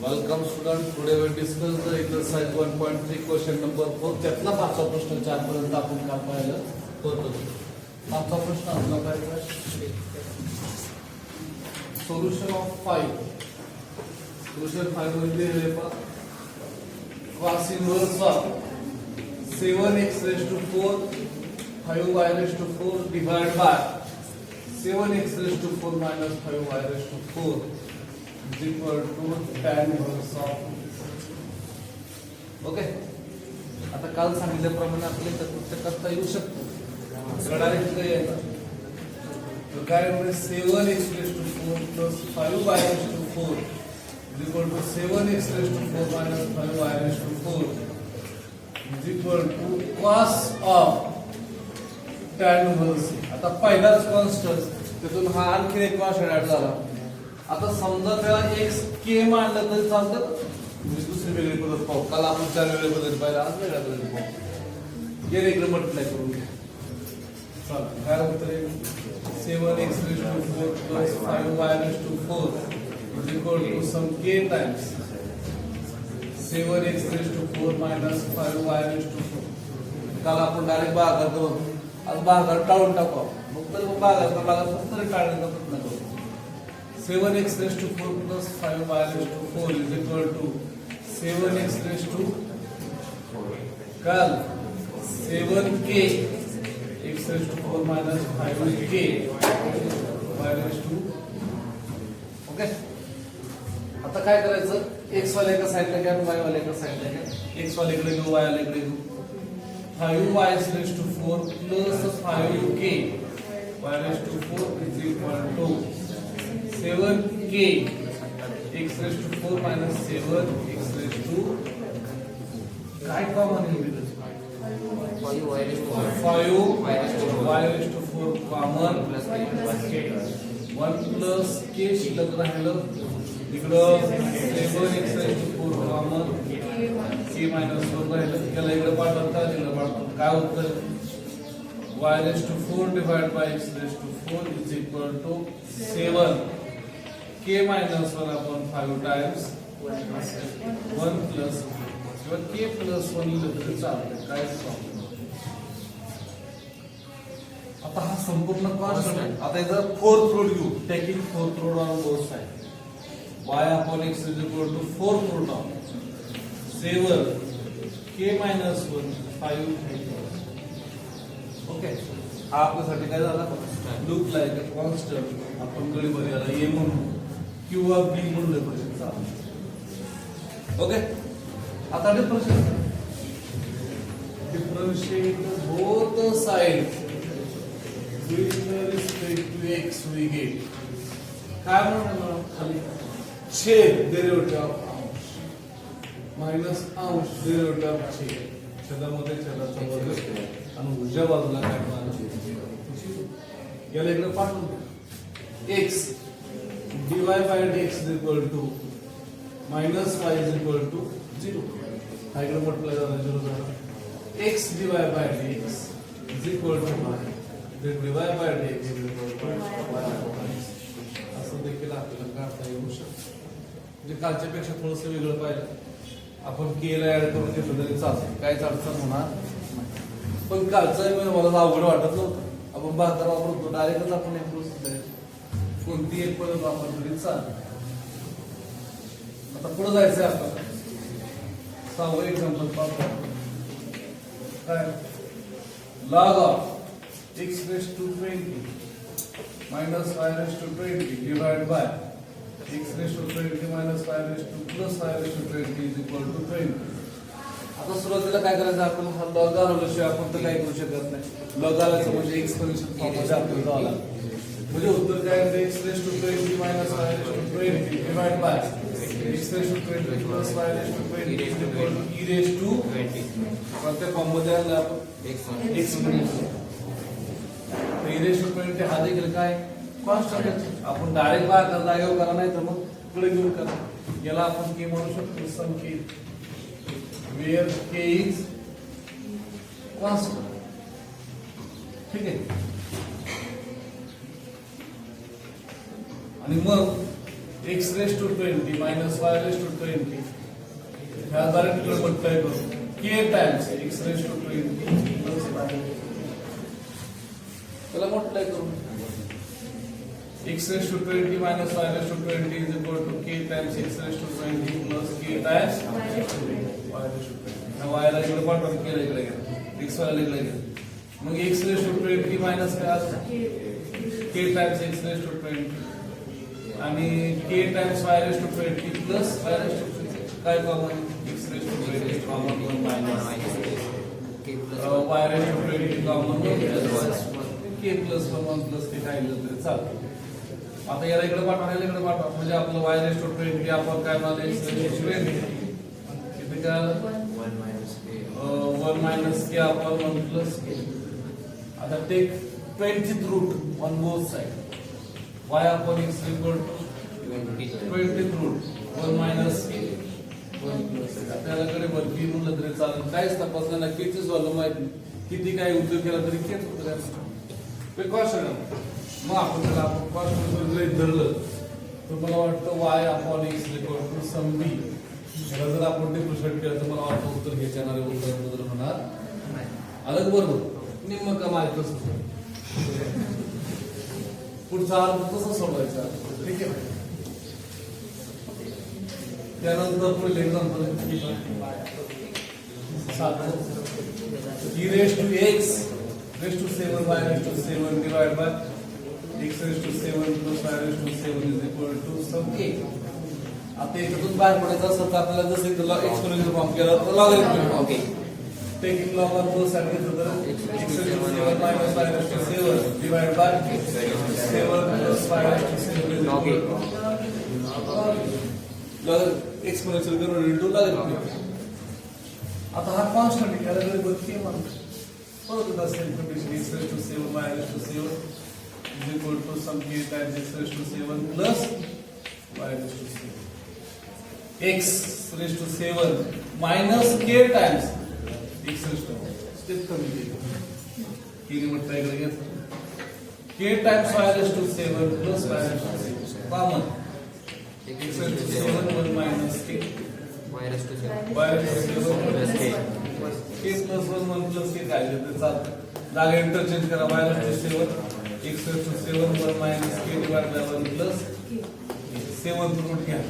Welcome student. Today we discuss the exercise 1.3 question number 4. त्यातला पाचवा प्रश्न 4 पर्यंत आपण काय पाहिलं होतो. पाचवा प्रश्न आपला काय आहे? Solution of 5. Solution 5 मध्ये हे पहा. Cos inverse of 7x raised to 4 5y raised to 4 divided by 7x raised to 4 minus 5y raised to 4 is equal to tan inverse of. Okay, आता काल सांगितल्याप्रमाणे आपले तत्व करता येऊ शकतो. डायरेक्ट काय येतं तर काय म्हणजे 7x raised to 4 plus 5y raised to 4 is equal to 7x raised to 4 minus 5y raised to 4 is equal to cos of tan inverse. आता पहिलाच कॉन्स्टंट त्यातून हा आणखी एक कॉन्स्टंट ऍड झाला. आता समजा त्याला x k मानलं तरी चालतं. म्हणजे दुसरी वेगळी पद्धत पाहू. काल आपण 4 वेगळी पद्धत पाहिला, आज वेगळ्या पद्धत पाहू. हे रेग्युलर मल्टिप्लाय करून घ्या. चला काय उत्तर आहे? 7x raised to 4 plus 5y raised to 4 is equal to some k times 7x raised to 4 minus 5y raised to 4. काल आपण डायरेक्ट भागाकार करू. आज भागाकार टाळून टाकू. मग तर भागाकार फक्त टाळण्याचा प्रयत्न करू. 7x raised to 4 plus 5y raised to 4 is equal to 7x raised to काल 7k x raised to 4 minus 5k y raised to. Okay, आता काय करायचं? x वाले एका साइडला घ्या, y वाले एका साइडला घ्या. x वाले इकडे घेऊ, y वाले इकडे घेऊ. 5y raised to 4 plus 5k y raised to 4 is equal to 7k x raised to 4 minus 7 x raised to काय कॉमन आहे? 5y raised to 4 common plus 1 plus k शिल्लक राहिलं. इकडं 7x raised to 4 common k minus 4 राहिलं. त्याला इकडे पाठवता तिकडे पाठवतो. काय उत्तर? y raised to 4 divided by x raised to 4 is equal to 7 k minus 1 upon 5 times 1 plus किंवा k plus 1 लिहिलं तरी चालतंय. काय प्रॉब्लेम? आता हा संपूर्ण कॉन्स्टंट. आता इथं फोर्थ रूट घेऊ. Taking fourth root on both side. y upon x is equal to fourth root of 7 k minus 1 5. Okay, हा आपल्यासाठी काय झाला? Look like a constant. आपण गडी मध्ये याला a म्हणू किंवा b म्हणलं तरी चालेल. ओके, आता differentiate both side with respect to x we get काय म्हणणार? खाली छेद डेरिव्हेटिव्ह ऑफ अंश मायनस अंश डेरिव्हेटिव्ह ऑफ छेद. छेदामध्ये छेदाचा वर्ग आणि उजव्या बाजूला काय मानतो? याला इकडे पाठवून x dy by dx is equal to minus y is equal to 0. हा इकडे मल्टिप्लाय झाला 0 झाला. x dy by dx is equal to y. then dy by dx is equal to y upon x. असं देखील आपल्याला काढता येऊ शकतं. म्हणजे कालच्या पेक्षा थोडंसं वेगळं पाहिलं. आपण k ला ऍड करून घेतलं तरी चालतं, काहीच अडचण होणार नाही. पण कालचा मला अवघड वाटत नव्हतं. आपण भागाकार वापरतो, डायरेक्टच आपण एक प्रोसेस कोणती एक पद्धत वापरली तरी चालते. आता पुढे जायचंय आपल्याला. 6वं एक्झाम्पल पाहतो. काय? log of x raised to 20 minus y raised to 20 divided by x raised to 20 minus y raised to plus y raised to 20 is equal to 20. आता सुरुवातीला काय करायचं? आपण हा लॉग घालवल्याशिवाय आपण तर काही करू शकत नाही. लॉग घालायचं म्हणजे एक्सपोनेन्शियल फॉर्ममध्ये आपल्याला जावं लागतं. म्हणजे उत्तर काय आहे? x raised to 20 minus y raised to 20 divided by x raised to 20 plus y raised to 20 is equal to e raised to 20. कोणत्या फॉर्ममध्ये आणलं आपण? एक्सपोनेन्शियल. e raised to 20 हा देखील काय? कॉन्स्टंट. आपण डायरेक्ट भागाकार जागेवर करा, नाही तर मग पुढे घेऊन करा. याला आपण k म्हणू शकतो. संख्येत where k is constant. ठीक आहे. आणि मग x raised to 20 minus y raised to 20 ह्या डायरेक्ट मल्टिप्लाय करू k times x raised to 20 plus y त्याला मल्टिप्लाय करू x raised to 20 minus y raised to 20 is equal to k times x raised to 20 plus k times y raised to 20 now y ला इकडे पाठवा k ला इकडे घ्या x y ला इकडे घ्या मग x raised to 20 minus काय असतं k times x raised to 20 आणि k times y raised to 20 plus y raised to 20 काय common x raised to 20 common 1 minus y raised to 20 common 1 k plus 1 plus k काय लिहिलं तरी चालतं आता याला इकडे पाठवा याला इकडे पाठवा म्हणजे आपलं y raised to 20 आपण काय म्हणाले x raised to 20 किती का 1 minus k upon 1 plus k आता take 20th root on both sides y upon x equal to 20th root 1 minus k 1 plus k आता याला कडे वरती म्हणलं तरी चालेल काहीच तपासलं नाही कितीच व्हॅल्यू माहिती किती काही उद्योग केला तरी केच होतं प्रिकॉशन मग आपण त्याला कॉस्ट जर धरलं तर मला वाटतं y upon x equal to sum b याला जर आपण डिफरन्शिएट केलं तर मला वाटतं उत्तर घ्यायचे येणारे उत्तर बदल होणार अलग बरोबर निम्म का माहित असतं पुढचा अर्थ तसा सोडवायचा ठीक आहे त्यानंतर पुढील example e raised to x raised to 7 y raised to 7 divided by x raised to 7 plus y raised to 7 is equal to sum k आता याच्यातून बाहेर पडायचं असेल तर आपल्याला जसं तुला एक्सपोनेन्शियल फॉर्म केला तर logarithmic form taking log on both side घेतलं तर x raised to 7 minus y raised to 7 divided by 7 plus y raised to 7 is equal to exponential करून इनटू लॉगरिथमिक आता हा कॉन्स्टंट आहे याला जर बदली म्हणतो परत the same condition x raised to 7 y raised to 7 is equal to sum k times x raised to 7 plus y raised to 7 x raised to 7 minus k times x raised to 7 step कमी केली की limit काय करायचं k times y raised to 7 plus y raised to 7 common x raised to 7 1 minus k y raised to 7 plus k k plus 1 1 plus k काय येते चालतं जागा interchange करा y raised to 7 x raised to 7 1 minus k divided by 1 plus 7th root घ्या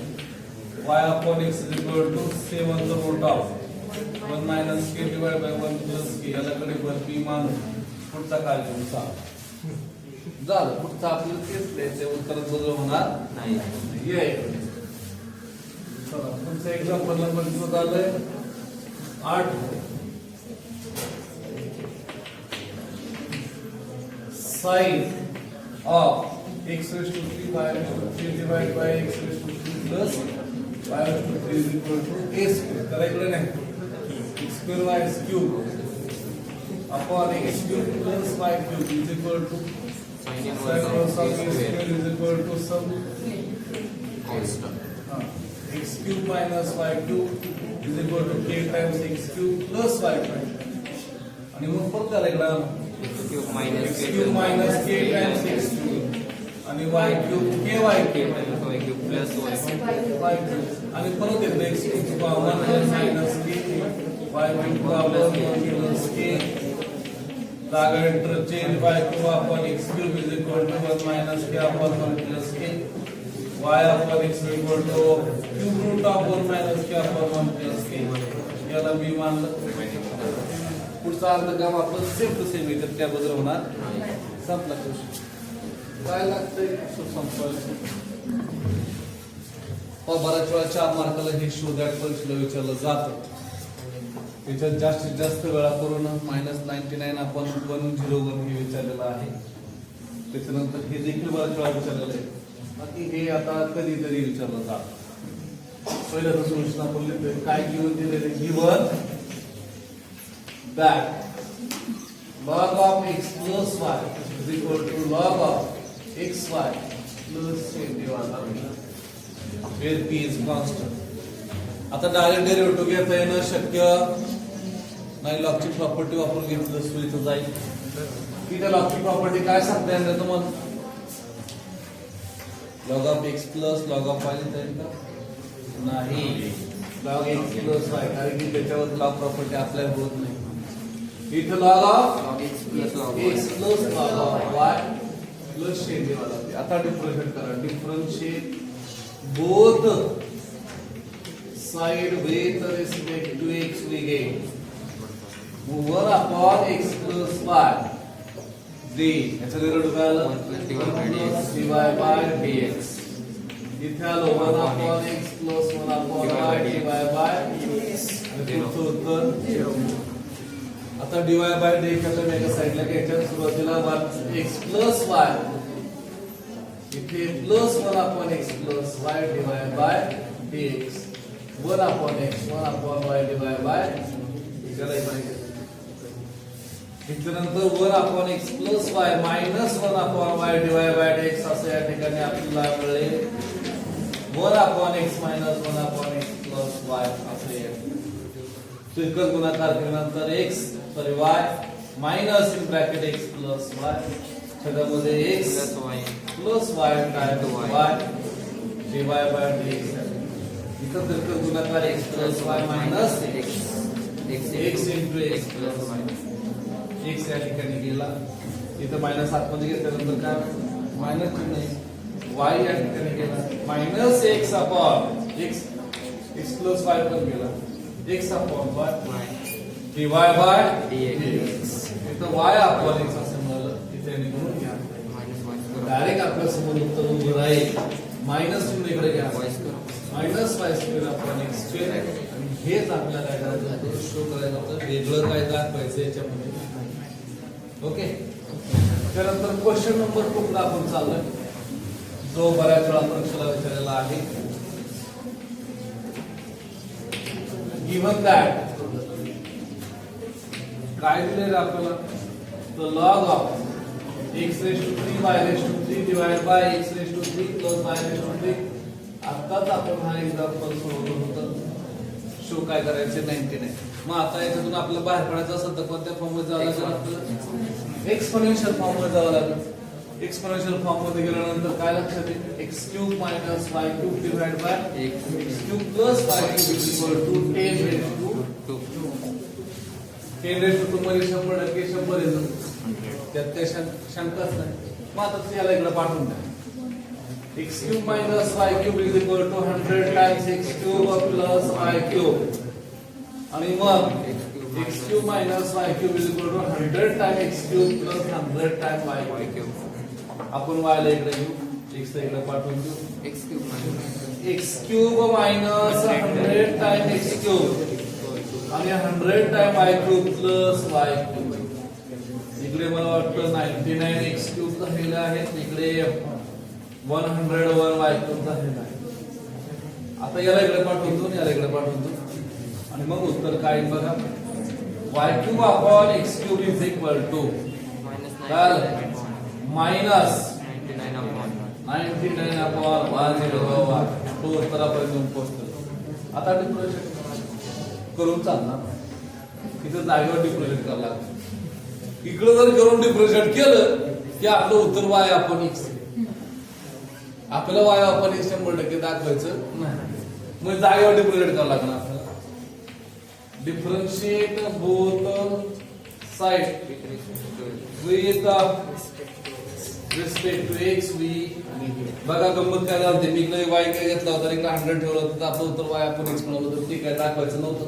y upon x is equal to 7th root of 1 minus k divided by 1 plus k याला कडे वरती मानू पुढचा काय घेऊन सांग झालं पुढचा आपल्याला तेच द्यायचं उत्तर बदल होणार नाही ये चला पुढचं एक्झाम्पल नंबर किती झालंय 8 sin of x raised to 3 y raised to 3 divided by x raised to 3 plus y raised to 3 is equal to a square correct नहीं x square y cube upon x cube plus y cube is equal to sin inverse of a square is equal to some constant x cube minus y cube is equal to k times x cube plus y cube आणि मग परत त्याला इकडे x cube minus k times x cube आणि y cube ky cube plus y cube आणि परत येतो x cube power minus k y cube power plus k जागा interchange y cube upon x cube is equal to 1 minus k upon 1 plus k y upon x is equal to cube root of 1 minus k upon 1 plus k याला b मानलं पुढचा अर्थ काम आपण same to same येतात त्या बदल होणार संपला क्वेश्चन काय लागतंय संपवायचं बऱ्याच वेळा 4 मार्काला हे शोधायला परीक्षेला विचारलं जातं त्याच्यात जास्तीत जास्त वेळा करून -99 आपण 101 हे विचारलेलं आहे त्याच्यानंतर हे देखील बऱ्याच वेळा विचारलेलं आहे बाकी हे आता कधीतरी विचारलं जातं पहिलं सोल्युशन आपण लिहितोय काय गिव्हन दिलेलं given that log of x plus y is equal to log of xy plus k divided where p is constant आता डायरेक्ट डेरिव्हेटिव्ह घेता येणं शक्य नाही लॉगची प्रॉपर्टी वापरून घेतलं सोयीचं जाईल की त्या लॉगची प्रॉपर्टी काय सांगता येणार तुम्हाला log of x plus log of Y लिहिता येईल का? नाही. लॉग एक्स प्लस वाय, कारण की त्याच्यावर लॉग प्रॉपर्टी अप्लाय होत नाही. इथं log of x plus log of y plus शेड द्यावा लागते. आता डिफरन्शिएट करा. Differentiate both side with respect to x we get 1 upon x plus y d. याचं रिझल्ट काय आलं? 1 plus dy by dx. इथे आलो 1 upon x plus 1 upon y dy by dx. आणि पुढचं उत्तर 0. आता dy by dx ला एका साइडला घ्यायच्या. सुरुवातीला 1x plus y, इथे plus 1 upon x plus y dy by dx. 1 upon x 1 upon y dy by dx. त्यानंतर 1 upon x plus y minus 1 upon y divided by dx असं या ठिकाणी आपल्याला मिळेल. 1 upon x minus 1 upon x plus y असं येईल. एकच गुणाकार केल्यानंतर x sorry y minus in bracket x plus y छेदामध्ये x plus y times y divided by dx. इथं एकच गुणाकार x plus y minus x into x plus y. x या ठिकाणी गेला. इथं मायनस आतमध्ये घेतल्यानंतर काय मायनस चिन्ह y या ठिकाणी गेला. Minus x upon x x plus y पण गेला. x upon y dy by dx. इथं y अपॉन x असं मिळालं. इथे निघून घ्या. डायरेक्ट आपल्या समोर उत्तर उभं राहील. मायनस चिन्ह इकडे घ्या. Minus y square upon x square. आणि हेच आपल्याला काय करायचं होतं? शो करायचं होतं. वेगळं काय दाखवायचं याच्यामध्ये. ओके. त्यानंतर क्वेश्चन नंबर 2 ला आपण चाललोय, जो बऱ्याच वेळा परीक्षेला विचारलेला आहे. गिव्हन दॅट काय दिलेलं आपल्याला? तर log of x raised to 3 y raised to 3 divided by x raised to 3 plus y raised to 3. आताच आपण हा एक्झाम्पल सोडवलं होतं. शो काय करायचे 99. मग आता याच्यातून आपल्याला बाहेर पडायचं असेल तर कोणत्या फॉर्म मध्ये जावं लागेल? आपल्याला एक्सपोनेन्शियल फॉर्म मध्ये जावं लागेल. एक्सपोनेन्शियल फॉर्म मध्ये गेल्यानंतर काय लक्षात येईल? x cube minus y cube divided by x cube plus y cube is equal to 10 raised to 2. 10 raised to 2 मध्ये 100% 100 येतं. त्यात काही शंकाच नाही. मग आता याला इकडे पाठवून द्या. x cube minus y cube is equal to 100 times x cube plus y cube. आणि मग x cube minus y cube is equal to 100 times x cube plus 100 times y cube. आपण y ला इकडे घेऊ, x ला इकडे पाठवून देऊ. x cube minus 100 times x cube आणि 100 times y cube plus y cube. इकडे मला वाटतं 99 x cube झालेले आहेत. इकडे 101 y cube झालेला आहे. आता याला इकडे पाठवून देऊ, याला इकडे पाठवून देऊ. आणि मग उत्तर काय बघा. y cube upon x cube is equal to minus 99 upon 101. तो उत्तरापर्यंत पोहोचतो. आता डिफरन्शिएट करून चालणार. इथं जागेवर डिफरन्शिएट करावं लागतं. इकडे जर करून डिफरन्शिएट केलं की आपलं उत्तर y upon x. आपल्याला y upon x 100% दाखवायचं नाही. मग जागेवर डिफरन्शिएट करावं लागणार आपल्याला. Differentiate both sides with respect to x v. बघा गंमत काय झाली. मी इकडे y काय घेतला होता, इकडे 100 ठेवलं होतं. आपलं उत्तर y आपण x म्हणलं होतं. ठीक आहे, दाखवायचं नव्हतं.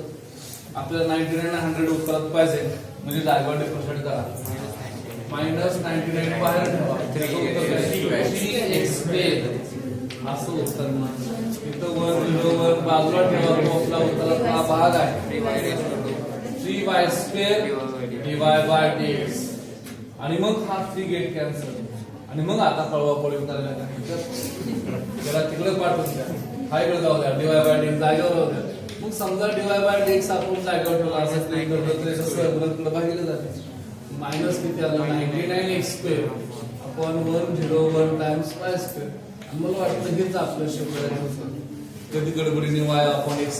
आपल्याला 99 100 उत्तरात पाहिजे म्हणजे जागेवर डिफरन्शिएट करा. मायनस 99 बाहेर ठेवा. 3x असं उत्तर नाही. इथं 101 बाजूला ठेवा. तो आपला उत्तराचा हा भाग आहे. 3y square divide by dx. आणि मग हा 3 गेट कॅन्सल. आणि मग आता पळवापळी करायला त्याला तिकडे पाठवून द्या. हा इकडे जाऊ द्या. डिवाइड बाय dx जागेवर राहू द्या. मग समजा डिवाइड बाय dx आपण जागेवर ठेवला असं नाही करतो तर सरळ भागिले जाते. मायनस किती आलं? 99 x square upon 101 times y square. मला वाटतं हेच आपलं शिकवायचं होतं. कधी गडबडीने y upon x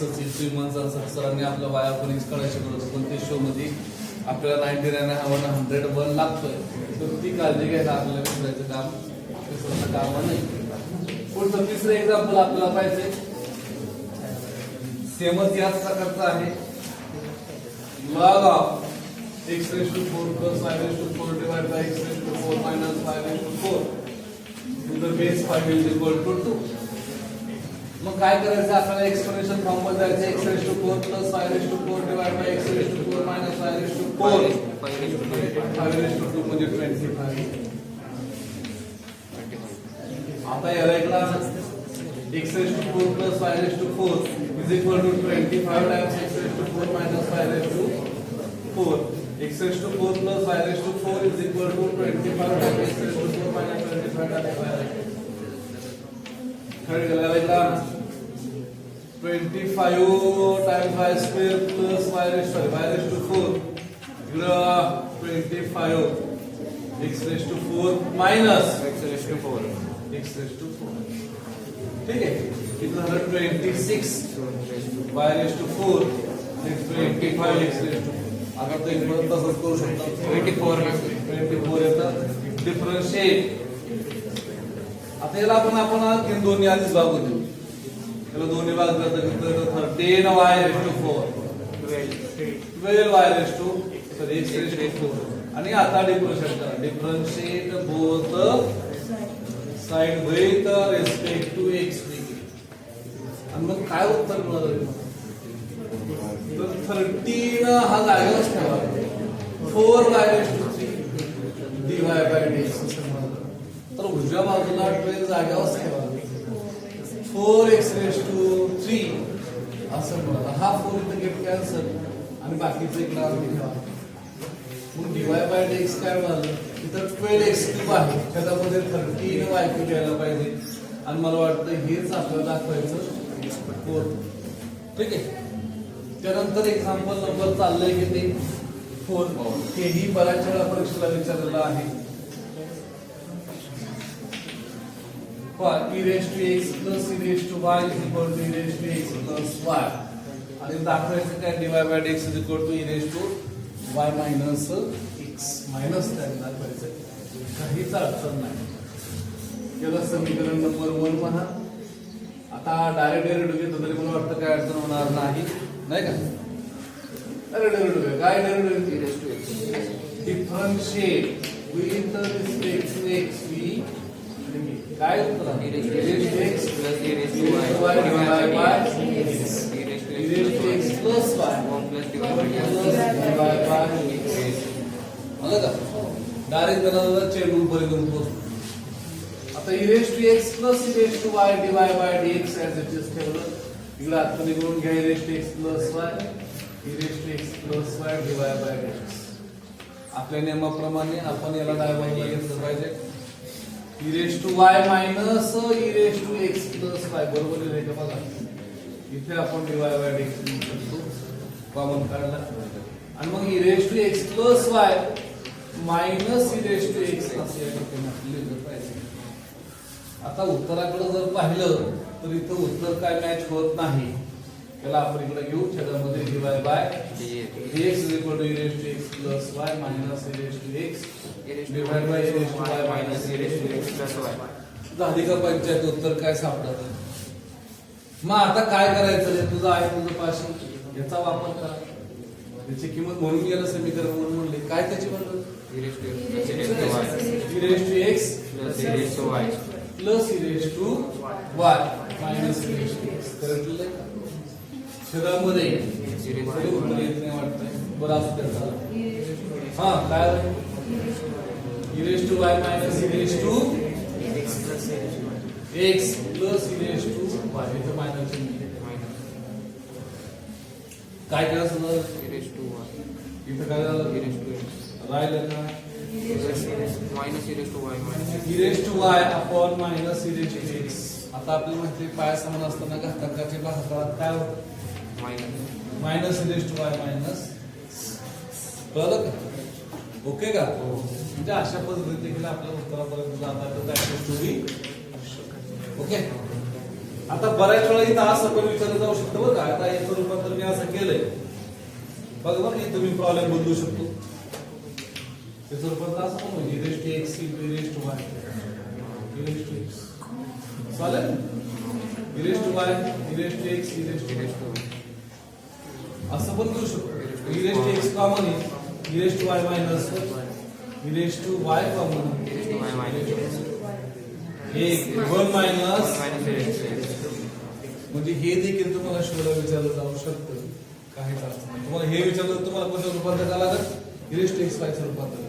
सरांनी आपला y upon x काढायला शिकवलं होतं. पण ते शो मध्ये आपल्याला 99 हा 101 लागतोय. तर ती काळजी घ्यायला आपल्याला विसरायचं काम नाही. पुढचं तिसरं एक्झाम्पल आपल्याला पाहिजे, सेमच याच प्रकारचं आहे. log of x raised to 4 plus y raised to 4 divided by x raised to 4 minus y raised to 4 to the base 5 is equal to 2. मग काय करायचं आपल्याला एक्सपोनेन्शियल फॉर्म मध्ये जायचं. x raised to 4 plus y raised to 4 divided by x raised to 4 minus y raised to 4 5 raised to 2 म्हणजे 25. आता याला एकला x raised to 4 plus y raised to 4 is equal to 25 times x raised to 4 minus y raised to 4. x raised to 4 plus y raised to 4 is equal to 25 times x raised to 4 minus 25 times y raised to 4. Third याला 25 times y square plus y raised to 4 25 x raised to 4 minus x raised to 4 ठीक है. कितना है 26 y raised to 4 25 x raised to 4. अगर तो एक बार तसंच करू शकता 24 येतं. डिफरन्शिएट आता याला आपण आणखी दोन्ही आधीच भाग देऊ. याला दोन्ही भाग करता 13y raised to 4 12y raised to x raised to 4 आणि आता डिफरन्शिएट करा. Differentiate both side with respect to x आणि मग काय उत्तर मिळालं. तर 13 हा जागेवरच ठेवा. 4y raised to 3 dy by dx तर उजव्या बाजूला 12 जागेवरच ठेवा. 4x raised to 3 असं मिळालं. हा 4 इथं गेट कॅन्सल आणि बाकीचं एक नाव ठेवा. मग dy by dx काय मिळालं. इथं 12x क्यूब आहे त्याच्यामध्ये 13y क्यूब यायला पाहिजे आणि मला वाटतं हेच आपल्याला दाखवायचं 4. ठीक आहे. त्यानंतर एक्झाम्पल नंबर चाललंय की ते 4 हेही बऱ्याच वेळा परीक्षेला विचारलेलं आहे. e raised to x plus e raised to y is equal to e raised to x plus y आणि दाखवायचं काय dy by dx is equal to e raised to y minus x minus काय दाखवायचं. काहीच अडचण नाही. याला समीकरण नंबर 1 पहा. आता डायरेक्ट डेरिव्हेटिव्ह घेतलं तरी मला वाटतं काय अडचण होणार नाही नाही का. डेरिव्हेटिव्ह काय derivative differentiate with respect to x v काय उत्तर आहे. e raised to x plus e raised to y divided by x e raised to x plus y plus divided by x आलं का. डायरेक्ट त्याला चेंडू पर्यंत पोहोचतो. आता e raised to x plus e raised to y divided by dx as it is ठेवलं. इकडे आता निघून घ्या e raised to x plus y e raised to x plus y divided by dx. आपल्या नियमाप्रमाणे आपण याला डायव्हर्जला घेतलं पाहिजे. e raised to y minus e raised to x plus y बरोबर आहे का बघा. इथे आपण dy by dx लिहू शकतो कॉमन काढला आणि मग e raised to x plus y minus e raised to x असे या ठिकाणी लिहिलं पाहिजे. आता उत्तराकडे जर पाहिलं तर इथं उत्तर काय मॅच होत नाही. त्याला आपण इकडे घेऊ छेदामध्ये dy by dx is equal to e raised to x plus y minus e raised to x divided by e raised to y minus e raised to x plus y. झाली का पंचायत. उत्तर काय सापडत. मग आता काय करायचं रे. तुझं आहे तुझं पाशी याचा वापर करा. त्याची किंमत म्हणून याला समीकरण म्हणून म्हणले काय त्याची म्हणलं e raised to x plus e raised to y plus e raised to y minus e raised to x. Correct आहे. छेदामध्ये उत्तर येत नाही वाटतंय. बरं असं त्याचा हा काय e raised to y minus e raised to x plus e raised to y इथं मायनस काय करायचं e raised to y इथं काय झालं e raised to x राहिलं का minus e raised to y minus e raised to y upon minus e raised to x. आता आपल्याला माहिती पाय समान असताना घातांकाचे भागाकारात काय होतं minus e raised to y minus. कळलं का. ओके का. म्हणजे अशा पद्धतीने आपल्या उत्तरापर्यंत जाता. ओके. आता बऱ्याच वेळा इथं असं पण विचारलं जाऊ शकतं बरं का. आता याचं रूपांतर मी असं केलंय बघा बरं. इथं मी प्रॉब्लेम बदलू शकतो. त्याचं रूपांतर असं पण e raised to x e raised to y e raised to x चालेल e raised to y e raised to x e raised to y असं पण करू शकतो e raised to x common आहे e raised to y minus e raised to y common हे 1 minus म्हणजे हे देखील तुम्हाला शोधा विचारलं जाऊ शकतं काही अडचण नाही तुम्हाला हे विचारलं तुम्हाला कोणत्या रूपांतर करावं लागेल e raised to x y चं रूपांतर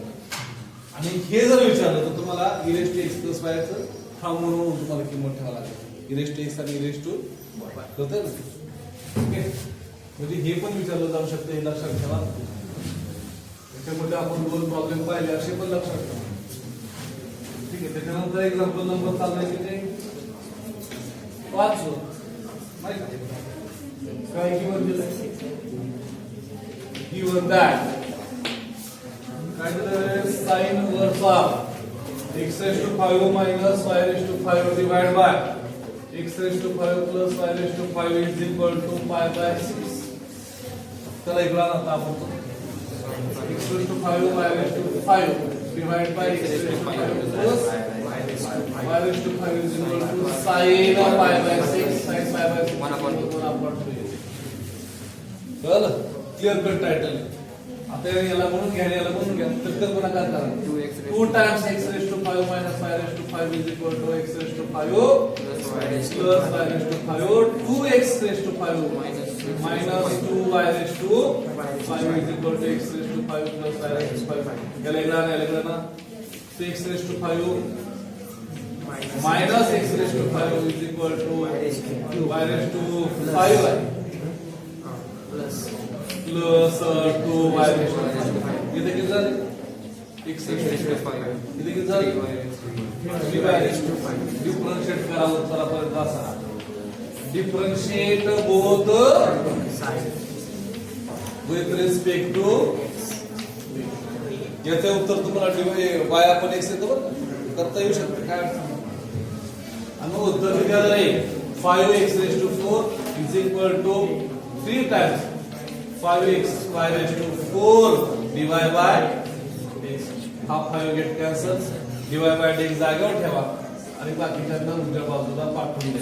आणि हे जर विचारलं तर तुम्हाला e raised to x plus y चं फॉर्म म्हणून तुम्हाला किंमत ठेवावी लागेल e raised to x आणि e raised to y कळतंय ना ओके म्हणजे हे पण विचारलं जाऊ शकतं हे लक्षात ठेवा त्याच्यामध्ये आपण दोन प्रॉब्लेम पाहिले असे पण लक्षात ठेवा ठीक आहे त्याच्यानंतर एक्झाम्पल नंबर चाललाय की ते 5 माहिती काय किंमत दिली given that काय दिलं sin inverse of x raised to 5 minus y raised to 5 divided by x raised to 5 plus y raised to 5 is equal to pi by 6 चला इकडे आता आपण x raised to 5 y raised to 5 divided by x raised to 5 plus y raised to 5 is equal to sin of pi by 6 sin pi by 6 1/2 कळलं clear cut title आता याला म्हणून घ्या याला म्हणून घ्या तर गुणाकार करा 2 times x raised to 5 minus y raised to 5 is equal to x raised to 5 plus y raised to 5 2x raised to 5 minus 2y raised to 5 is equal to x raised to 5 plus y raised to 5 याला ना so x raised to 5 minus x raised to 5 is equal to y raised to 5y plus 2y raised to 5 इथे किती झाले x raised to 5 इथे किती झाले 3y raised to 5 differentiate करा उत्तरापर्यंत असा differentiate both sides with respect to याचे उत्तर तुम्हाला y आपण x येतो बरं करता येऊ शकते काय अडचण आणि उत्तर दिलेलं आहे 5x raised to 4 is equal to 3 times 5x y raised to 4 divided by half 5 get cancels divided by dx जागेवर ठेवा आणि बाकीच्यांना उजव्या बाजूला पाठवून द्या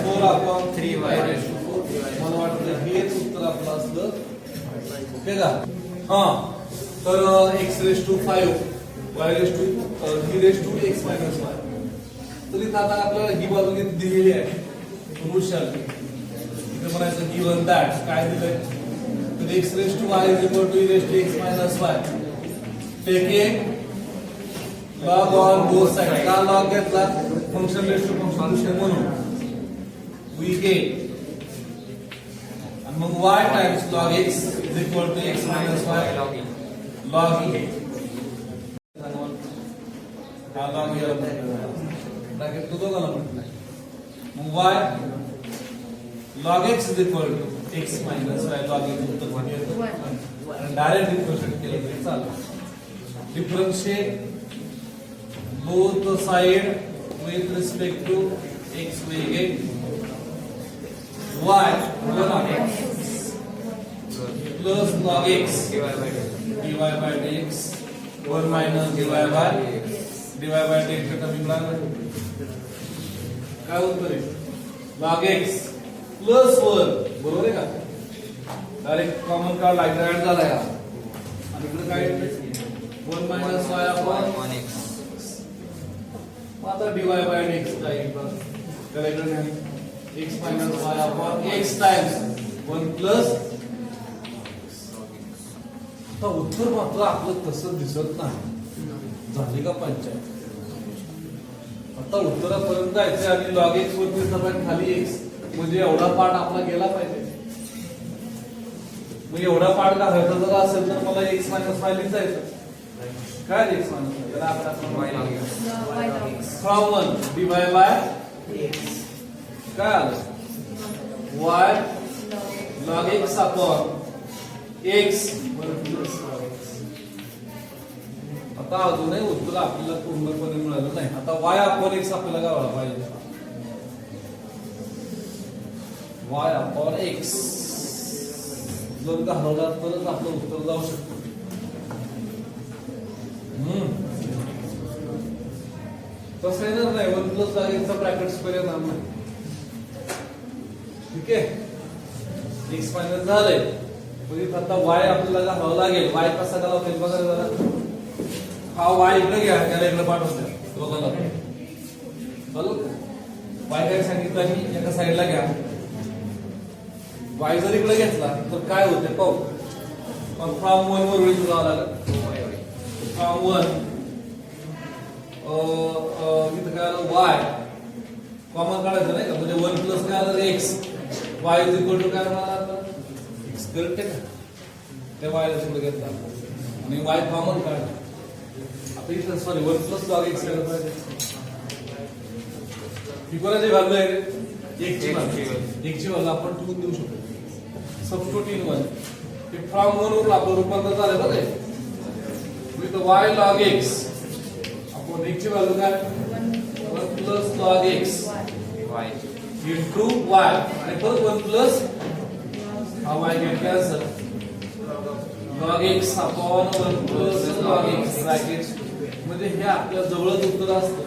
4 upon 3y raised to 4 मला वाटतं हेच उत्तर आपलं असलं ओके का हां तर x raised to 5 y raised to e raised to x minus y तर इथं आता आपल्याला ही बाजू दिलेली आहे पुरुषाल इथे म्हणायचं given that काय दिलंय तर x raised to y is equal to e raised to x minus y taking log on both sides का log घेतला फंक्शन रेस टू फंक्शन म्हणून we get आणि मग y times log x is equal to x minus y log e हा log e bracket तो दोघाला म्हटलाय मग y log x is equal to x minus y log e उत्तर किती येतं 1 आणि डायरेक्ट डिफरन्शिएट केलं तरी चालेल differentiate both the side with respect to x we get y 1 x plus log x dy by dx 1 minus dy by dx चा term काय उत्तर आहे log x plus 1 बरोबर आहे का डायरेक्ट कॉमन काढला ऍड झाला का आणि इकडे काय 1 minus y upon 1x आता dy by dx टाइम त्याला इकडे x minus y upon x times 1 plus आता उत्तर मात्र आपलं तसं दिसत नाही झाली का पंचायत आता उत्तरापर्यंत जायचे आणि log x वरती सगळ्यात खाली x म्हणजे एवढा पार्ट आपला गेला पाहिजे मग एवढा पार्ट घालायचा जर असेल तर मला x minus y लिहायचं काय x minus y त्याला आपण y log x from 1 dy by x काय आलं y log x upon x आता अजूनही उत्तर आपल्याला पूर्णपणे मिळालं नाही आता y upon x आपल्याला गावाला पाहिजे y upon x जर घालवला तरच आपलं उत्तर जाऊ शकतं तसं येणार नाही, 1 प्लस log x चा ब्रॅकेट स्क्वेअर येणार नाही. ठीक आहे, x फायनल झालंय. म्हणजे आता y आपल्याला घालावं लागेल. y कसा घालावं ते बघा जरा. हा y इकडे घ्या, त्याला इकडे पाठवून द्या दोघांना. चालू y काय सांगितलं मी, एका साईडला घ्या. y जर इकडे घेतला तर काय होते पाहू. पण फ्रॉम 1 वर वळून जावं लागेल. फ्रॉम 1 इथं काय आलं y कॉमन काढायचं नाही का, म्हणजे 1 प्लस काय आलं x, y is equal to काय म्हणा x करेक्ट आहे का, त्या y ला तिकडे घेतला आणि y कॉमन काढला. आता इथं सॉरी 1 प्लस log x केलं पाहिजे. ही कोणाची व्हॅल्यू आहे, x ची व्हॅल्यू आपण ठेवून देऊ शकतो. सबस्टिट्यूट इन 1 हे फ्रॉम 1 वर आपलं रूपांतर झालं बघा. विथ y log x आपण x ची व्हॅल्यू काय 1 plus log x y into y आणि परत 1 प्लस हा y get cancel log x upon 1 plus log x bracket. म्हणजे हे आपल्या जवळच उत्तर असतं,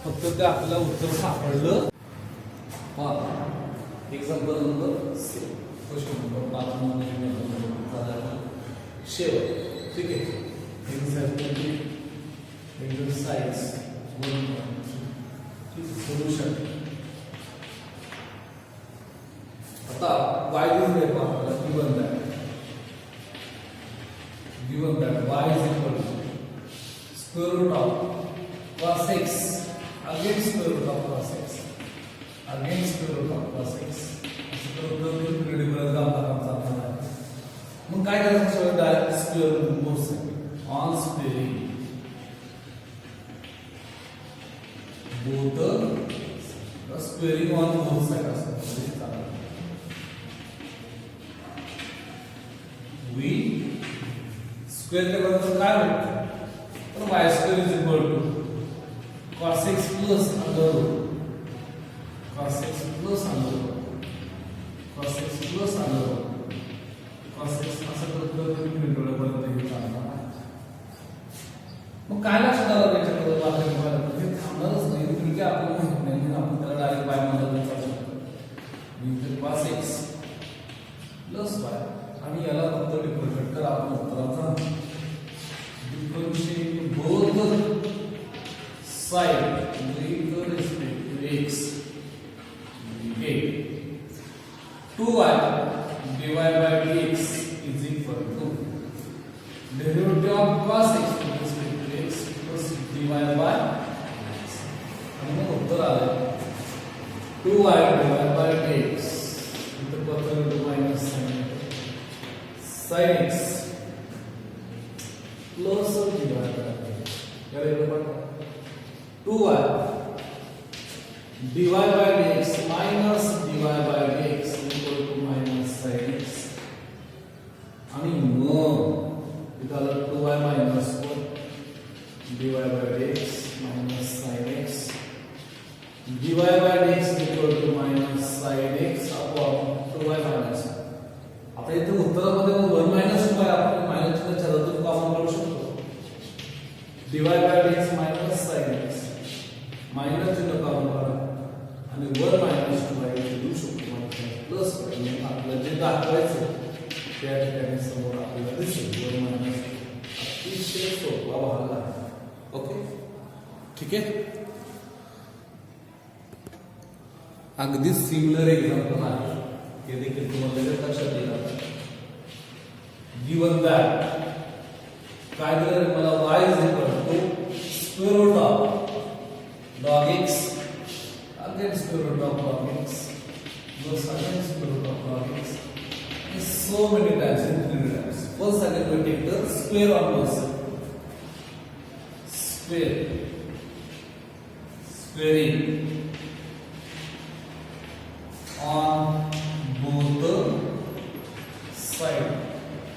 फक्त ते आपल्याला उत्तर सापडलं. हा एक्झाम्पल नंबर 6 क्वेश्चन नंबर 5 मध्ये शेव. ठीक आहे, एक्सरसाइज 1 सोल्यूशन. आता y दिलेलं आहे आपल्याला, given that y is equal to square root of cos x against square root of cos x against square root of cos x. असं करून क्रेडिबल दाखवता. मग काय करायचं, direct square root both side on squaring both squaring on both sides. We square के बराबर काय होईल, तर y square is equal to cos x plus under root cos x plus under root cos x plus under root cos x असं करत मिनिटोपर्यंत हे चालणार. मग काय लक्षात आलं त्याच्याकडे वापरायला हे थांबणारच नाही. ठीक आहे, आपल्याला माहित नाही, आपण त्याला डायरेक्ट बाय मध्ये चालू शकतो. म्हणजे cos x प्लस y आणि याला फक्त डिफरन्शिएट करा. आपण उत्तराचा differentiate both side with respect to x हे 2y dy by dx is equal to derivative of cos x with respect to x plus dy by dx. आणि उत्तर आलं 2y dy by dx इथं पत्र minus sin x plus dy by dx. याला इकडे पहा 2y dy by dx minus dy by dx equal to minus sin x. आणि मग इथं आलं 2y minus 1 dy by dx minus sin x dy by dx equal to minus sin x upon 2y minus 1. आता इथे उत्तरामध्ये 1 minus 2y आपण minus च्या छेदातून common काढू शकतो. dy by dx minus sin x minus चिन्ह कॉमन काढा आणि 1 minus 2y इथे लिहू शकतो. प्लस आपल्याला जे दाखवायचं त्या ठिकाणी समोर आपल्याला दिसेल 1 minus. अतिशय सोपा भाग आहे. ओके, ठीक आहे. अगदी सिमिलर एक्झाम्पल आहे, हे देखील तुम्हाला लक्षात येईल. गिवन दॅट काय दिलं मला, y is equal to square root of log x against square root of log x plus against square root of log x. So many times, infinity times. First again we take the square on both sides. Squaring on both the side.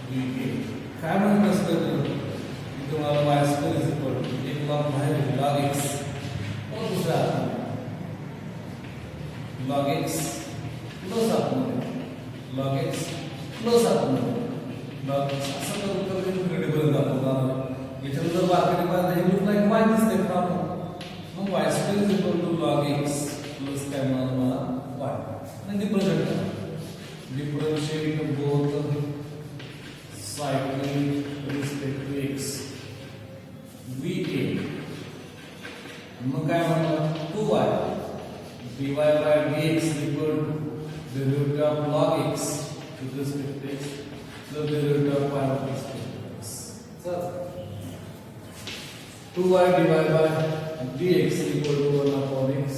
We get काय म्हणत असतं की तुम्हाला y square is equal to एक log बाहेर log x और दूसरा log x plus आपण log x प्लस आपण log x असं करून इनक्रेडिबल दाखवणार. याच्यात जर बाकीने पाहिजे हे लूक लाईक y दिसते का, मग मग y square is equal to log x plus काय मिळालं मला y आणि differentiate both side with respect to x va मग काय म्हणणार 2y dy by dx equal to derivative of log x with respect to x plus derivative of y with respect to x. So 2y divided by dx equal to 1 upon x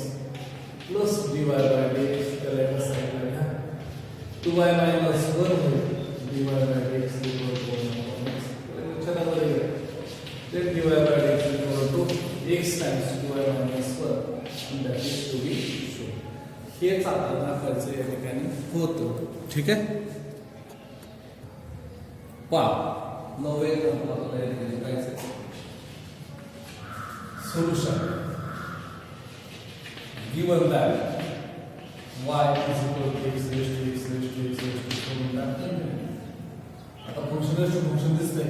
plus dy by dx त्याला एका साइडला घ्या 2y minus 1 dy by dx equal to 1 upon x लक्षात आलं then dy by dx equal to x times 2y minus 1 and that is to be shown. हेच आपल्याला दाखवायचं या ठिकाणी होतं. ठीक आहे नवे solution given that y is equal to x raised to x raised to x raised to आता फंक्शन दिसतंय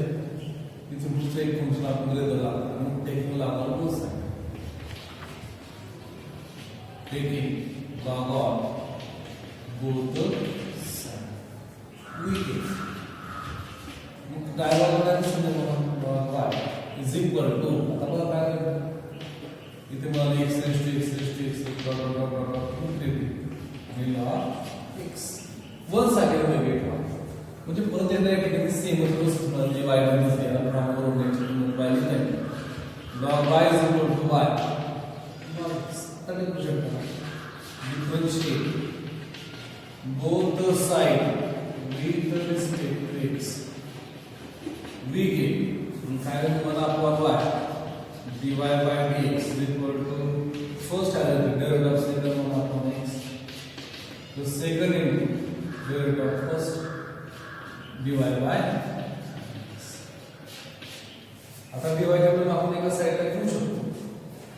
तिथे दुसरं एक फंक्शन आपण गृहीत धरलं आणि टेक्निकल आपण मोजणार taking log of both sides we get मग डायव्हर्जन काय दिसतं log y is equal to आता बघा काय इथे मला x raised to x raised to x आणि log x वन साइड वेगळे म्हणजे परत एकदा या ठिकाणी सेम प्रोसेस म्हणजे y मध्ये दिसते आपण बरोबर नेक्स्ट पाहिजे नाही log y is equal to y log x आता करू शकतो differentiate both the side with respect to x we get final one upon y dy by dx is equal to first derivative of second one upon x the second derivative of first dy by x आता dy च्या आपण एका साइडला घेऊ शकतो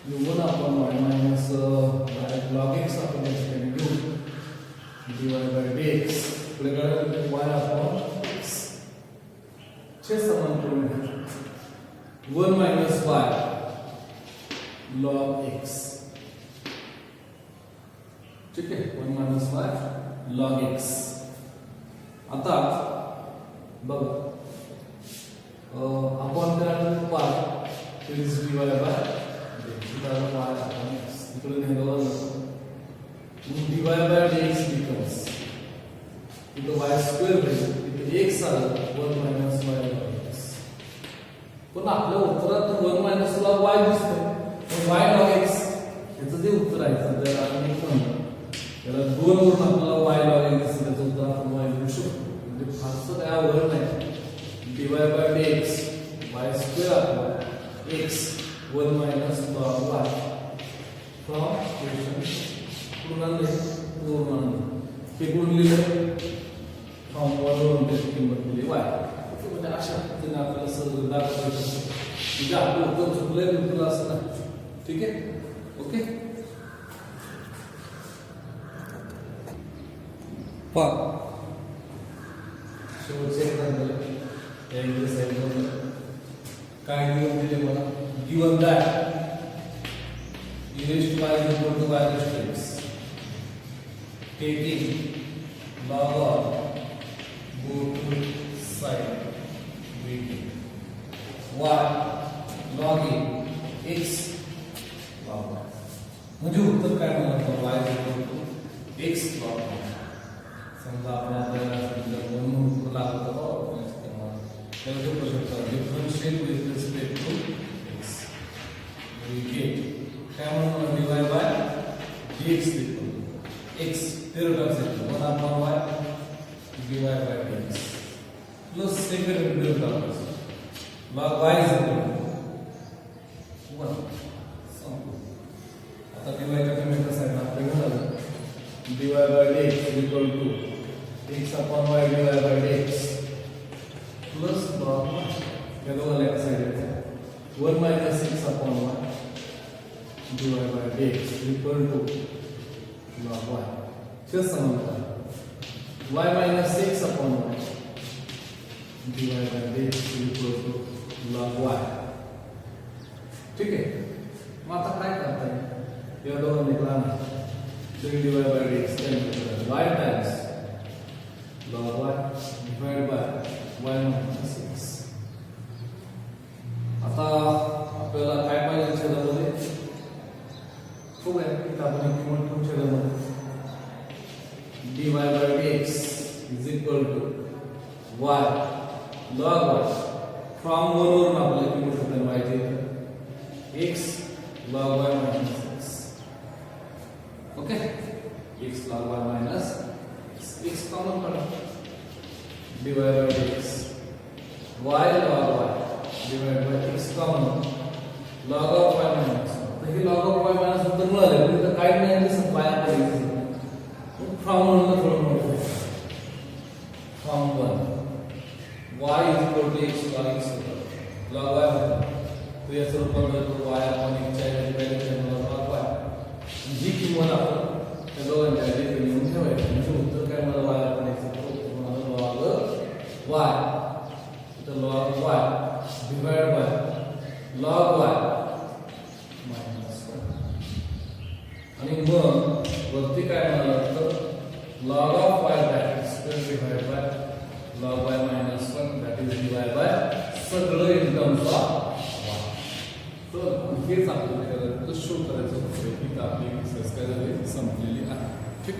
1 upon y minus log x आपण याच्याकडे घेऊ dy by dx पुढे काय y upon x चे समान करून घ्या 1 minus y log x ठीक आहे 1 minus y log x आता बघा आपण त्याला y is dy by y upon x इकडे नेलं dy by dx becomes इथे y square होईल इथे x आलं 1 minus y log x पण आपल्या उत्तरात 1 minus log y दिसतंय पण y log x याचं जे उत्तर आहे जर आपण एक म्हणतो त्याला 2 वरून आपल्याला y log x दिसतं त्याचं उत्तर आपण y लिहू शकतो म्हणजे फारसं काय अवघड नाही dy by dx y square आपला x 1 minus log y from equation पूर्ण हे गुण लिहिलं फ्रॉम वरून त्याची किंमत दिली y म्हणजे अशा पद्धतीने आपल्याला सहज दाखवता येतं म्हणजे आपलं उत्तर चुकलंय बिलकुल असं नाही ठीक आहे ओके शेवटचे काय नियम दिले मला given that e raised to y is equal to y raised to x taking log of both side we get y log x log y म्हणजे उत्तर काय मिळालं y is equal to x log y समजा आपण आपल्याला दोन उत्तर लागलं तर त्याला जो शकतो differentiate with respect to x we get काय म्हणून dy by dx equal to x derivative of x 1 upon y dy by dx plus second derivative of x log y is equal to 1 संपलं आता dy च्या comment side आपल्याला झालं dy by dx is equal to x upon y dy by dx plus log y या दोघांना एका साइडला 1 minus x upon y dy by dx equal to log y चे समांतर y minus x upon y dy by dx equal to log y ठीक है मग आता काय करता येईल? या दोन निघाला ना 3 divided by dx y times log y divided by y minus x. आता आपल्याला काय पाहिजे छेदामध्ये? खूप आहे की आपण एक किंमत ठेवू छेदामध्ये dy by dx is equal to y log y from 1 वरून आपल्याला किंमत शोधायला पाहिजे x log y minus x. Okay, x log y minus x common काढा dy by dx y log y divided by x common log of y minus 1. तर हे log of y minus 1 तर मिळाले, पण इथं काय नाही दिसत y आपल्याला फ्रॉम 1 ला थोडं मोठं from 1 y is equal to x log x log y तो याचं रूपांतर करू y आपण x च्या व्हॅल्यू मध्ये log y जी किंमत आपण त्या दोघांच्या आधी लिहून ठेवायची म्हणजे उत्तर काय मला y आपण x log y तर log y divided by log y minus 1 आणि मग वरती काय मिळालं तर log of y that is square divided by log y minus 1 that is divided by सगळं in terms of y. तर हेच आपल्याला शो करायचं होतं की आपली एक्सरसाइज काय झाली संपलेली आहे. ठीक.